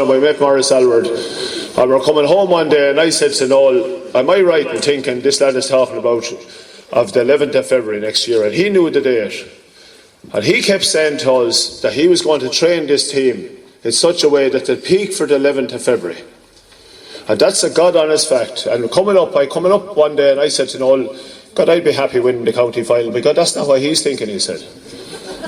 him, I met Maurice Aylward, and we're coming home one day, and I said to Noel, am I right in thinking this lad is talking about of the 11th of February next year? And he knew the date. And he kept saying to us that he was going to train this team in such a way that they'd peak for the 11th of February. And that's a God-honest fact. And coming up one day, and I said to Noel, God, I'd be happy winning the county final, because that's not what he's thinking, he said.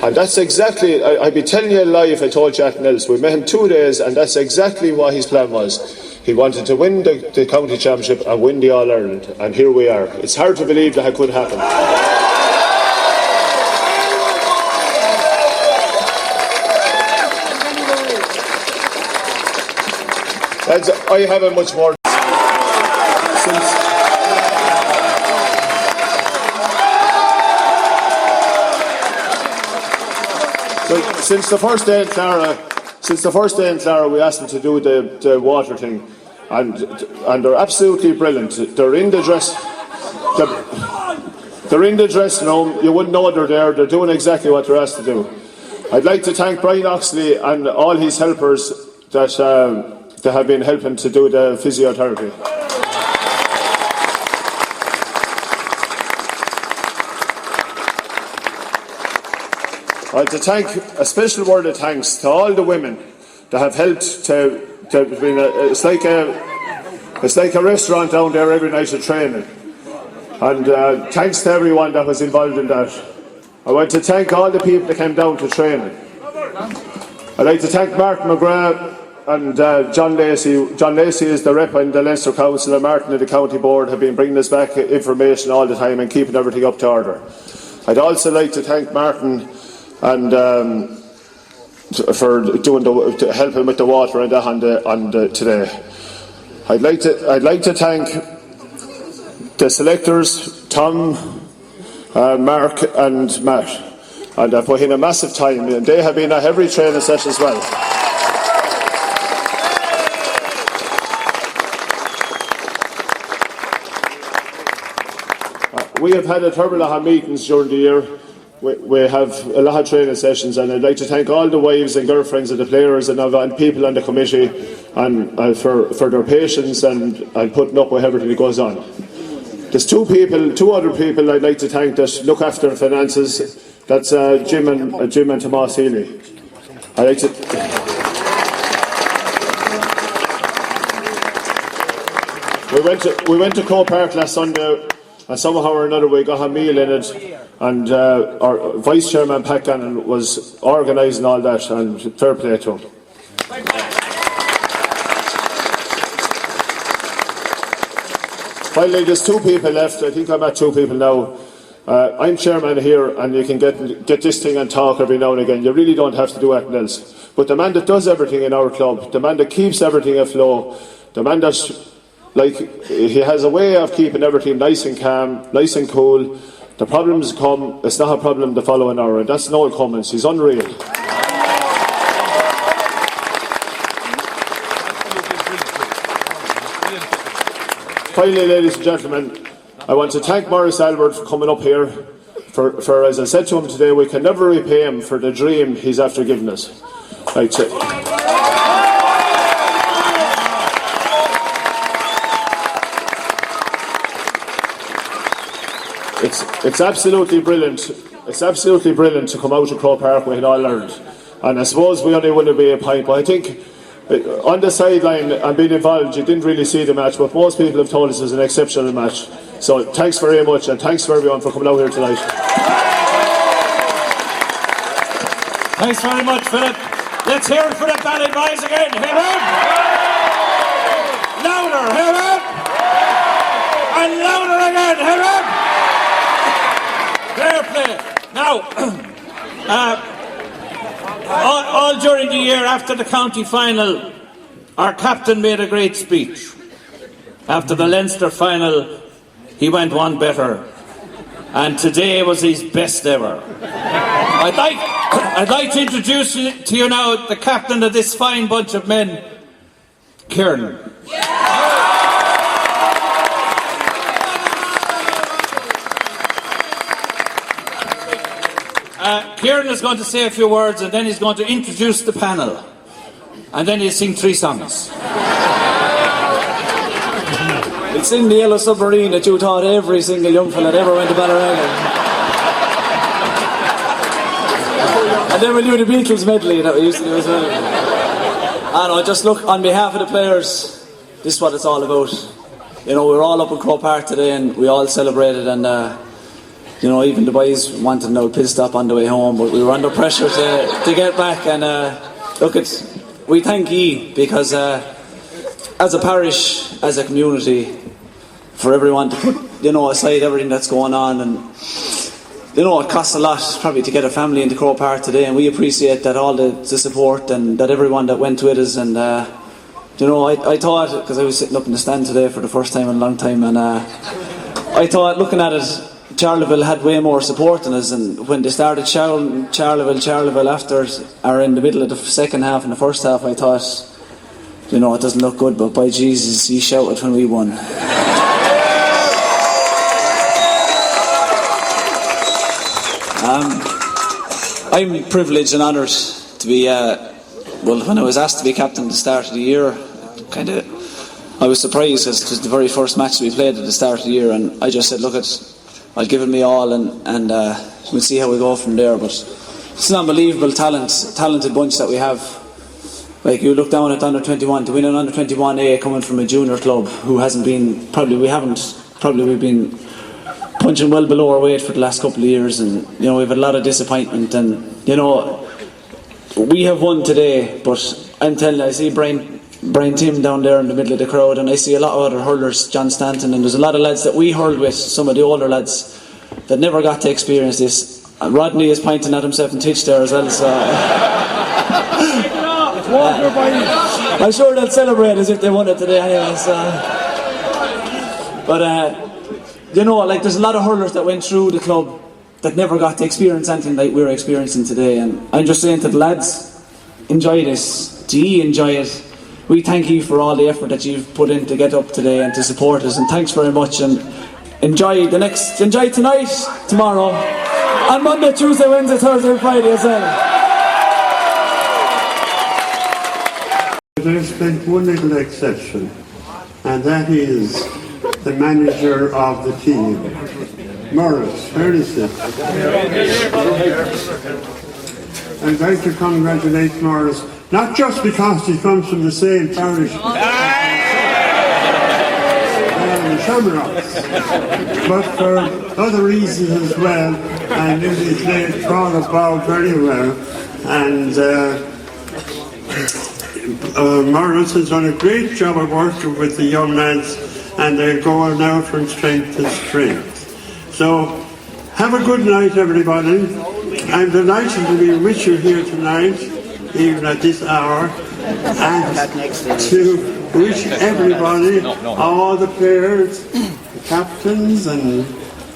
And that's exactly, I'd be telling you a lie if I told you anything else. We met him 2 days, and that's exactly what his plan was. He wanted to win the county championship and win the All-Ireland, and here we are. It's hard to believe that it could happen. I haven't much more. Since the first day in Clara, we asked them to do the water thing, and they're absolutely brilliant. They're in the dressing room. You wouldn't know they're there. They're doing exactly what they're asked to do. I'd like to thank Brian Oxley and all his helpers that have been helping to do the physiotherapy. I'd like to thank a special word of thanks to all the women that have helped it's like a restaurant down there every night of training. And thanks to everyone that was involved in that. I want to thank all the people that came down to training. I'd like to thank Martin McGrath and John Lacey. John Lacey is the rep in the Leinster Council, and Martin at the County Board have been bringing us back information all the time and keeping everything up to order. I'd also like to thank Martin and for helping with the water and that today. I'd like to thank the selectors, Tom, Mark and Matt, and they've put in a massive time, and they have been at every training session as well. We have had a terrible lot of meetings during the year. We have a lot of training sessions, and I'd like to thank all the wives and girlfriends of the players and people on the committee and for their patience and putting up with everything that goes on. There's two other people I'd like to thank that look after finances. That's Jim and Tomas Healy. I'd like to. We went to Croke Park last Sunday. And somehow or another we got a meal in it, and our Vice Chairman Pat Gannon was organising all that, and fair play to him. Finally, there's two people left. I think I'm at two people now. I'm chairman here, and you can get this thing and talk every now and again. You really don't have to do anything else. But the man that does everything in our club, the man that keeps everything afloat, the man that's he has a way of keeping everything nice and calm, nice and cool. The problems come, it's not a problem the following hour, and that's Noel Cummins. He's unreal. Finally, ladies and gentlemen, I want to thank Maurice Aylward for coming up here. For as I said to him today, we can never repay him for the dream he's after giving us. It's absolutely brilliant. It's absolutely brilliant to come out to Croke Park with All-Ireland. And I suppose we only won it by a point, but I think on the sideline and being involved, you didn't really see the match, but most people have told us it was an exceptional match. So thanks very much, and thanks for everyone for coming out here tonight. Thanks very much, Philip. Let's hear it for the Ballragget boys again. Hear them? Louder, hear them? And louder again, hear them? Fair play. Now, all during the year after the county final, our captain made a great speech. After the Leinster final, he went one better, and today was his best ever. I'd like to introduce to you now the captain of this fine bunch of men, Kieran. Kieran is going to say a few words, and then he's going to introduce the panel. and then he'll sing 3 songs. He'll sing the Yellow Submarine that you taught every single young fella that ever went to Ballragget. And then we'll do the Beatles medley that we used to do as well. I know, just look, on behalf of the players, this is what it's all about. You know, we were all up in Croke Park today and we all celebrated, and you know, even the boys wanted an old pit stop on the way home, but we were under pressure to get back. And look, we thank ye, because as a parish, as a community, for everyone to put, you know, aside everything that's going on, and you know, it costs a lot probably to get a family into Croke Park today, and we appreciate that, all the support, and that everyone that went with us. And you know, I thought, because I was sitting up in the stand today for the first time in a long time, and I thought, looking at it, Charleville had way more support than us, and when they started shouting Charleville after, or in the middle of the second half and the first half, I thought, you know, it doesn't look good, but by Jesus, he shouted when we won. I'm privileged and honoured to be, well, when I was asked to be captain at the start of the year, I was surprised, because it was the very first match we played at the start of the year, and I just said, look, I'll give it me all, and we'll see how we go from there. But it's an unbelievable talented bunch that we have. Like, you look down at under 21, to win an under 21A coming from a junior club who hasn't been, we've been punching well below our weight for the last couple of years, and you know, we've had a lot of disappointment, and you know, we have won today, but I'm telling you, I see Brian Tim down there in the middle of the crowd, and I see a lot of other hurlers, John Stanton, and there's a lot of lads that we hurled with, some of the older lads that never got to experience this. And Rodney is pointing at himself in Titch there as well, so I'm sure they'll celebrate as if they won it today anyway, so. But you know, like, there's a lot of hurlers that went through the club that never got to experience anything like we're experiencing today, and I'm just saying to the lads, enjoy this. Do you enjoy it? We thank you for all the effort that you've put in to get up today and to support us, and thanks very much, and enjoy tonight, tomorrow, and Monday, Tuesday, Wednesday, Thursday and Friday as well. There's been one little exception, and that is the manager of the team. Morris, where is it? I'd like to congratulate Morris, not just because he comes from the same parish, the Shamrocks, but for other reasons as well, and he played Colin about very well, and Morris has done a great job of working with the young lads, and they're going now from strength to strength. So, have a good night, everybody. I'm delighted to be with you here tonight, even at this hour, and to wish everybody, all the players, the captains and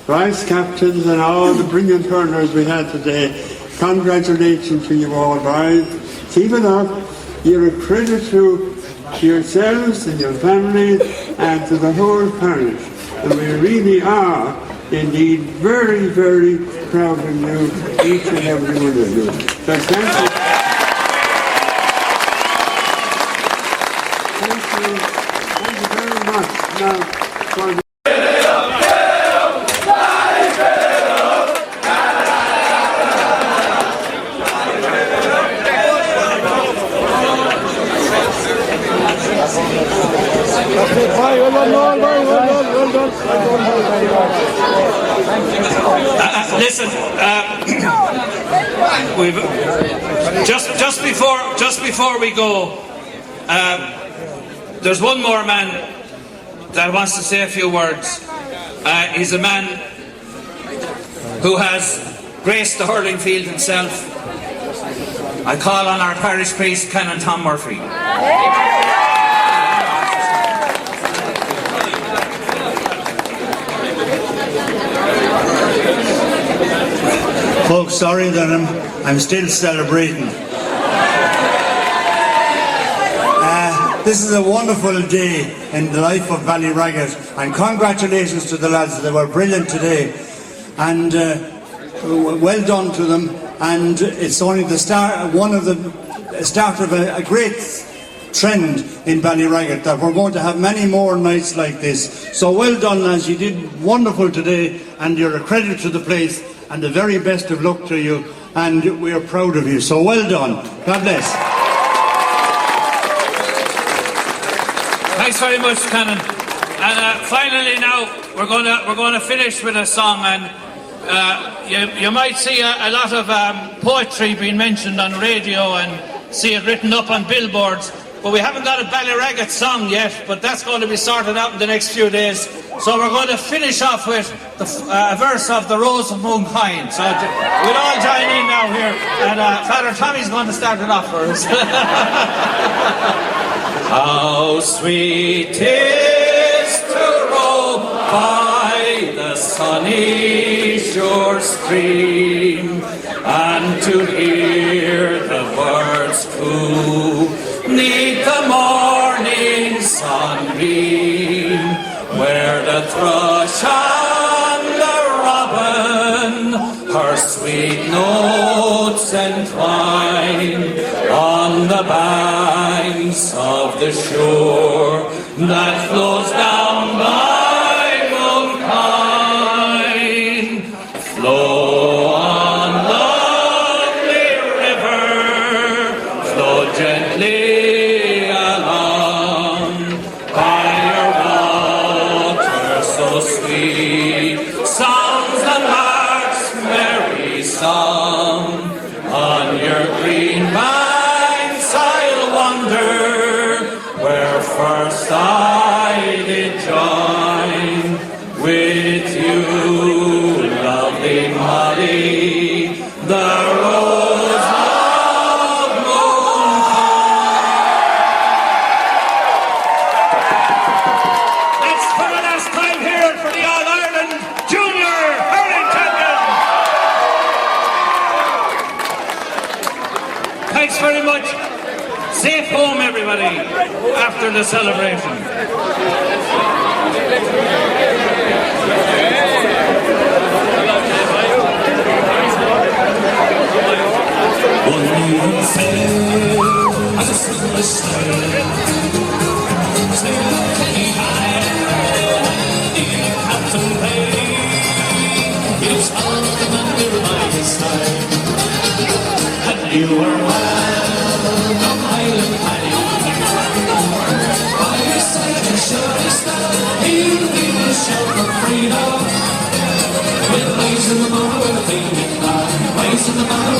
vice captains, and all the brilliant hurlers we had today, congratulations to you all, guys. Keep it up. You're a credit to yourselves and your families and to the whole parish. And we really are indeed very, very proud of you, each and every one of you. So thank you. Thank you very much. Now, for the Listen, we've just before we go, there's one more man that wants to say a few words. He's a man who has graced the hurling field himself. I call on our parish priest, Canon Tom Murphy. Folks, sorry that I'm still celebrating. This is a wonderful day in the life of Ballragget, and congratulations to the lads. They were brilliant today, and well done to them. And it's only the start, one of the start of a great trend in Ballragget, that we're going to have many more nights like this. So well done, lads, you did wonderful today, and you're a credit to the place, and the very best of luck to you, and we are proud of you, so well done. God bless. Thanks very much, Colin. And finally now, we're going to finish with a song, and you might see a lot of poetry being mentioned on radio and see it written up on billboards. But we haven't got a Ballragget song yet, but that's going to be sorted out in the next few days. So we're going to finish off with a verse of The Rose of Moonkind. So we'll all join in now here. And Father Tommy's going to start it off for us. How sweet 'tis to roam by the sunny shore stream, and to hear the birds coo 'neath the morning sunbeam, where the thrush and the robin her sweet notes entwine on the banks of the shore that flows down by Moonkind. Flow on, lovely river, flow gently sweet, sounds the lark's merry song. On your green banks I'll wander, where first I did join with you, lovely Molly, the rose of Moonkind. Let's for the last time hear it for the All-Ireland Junior Hurling Champion. Thanks very much. Safe home, everybody, after the celebration. One evening fair, as a sunless day, still Kilkenny high, the Captain Bay, it's on under my side, and you were well, the Highland Paddy, by your side and surest he'll be the shout for freedom, with eyes in the morrow, with a thing in mind, eyes in the morrow.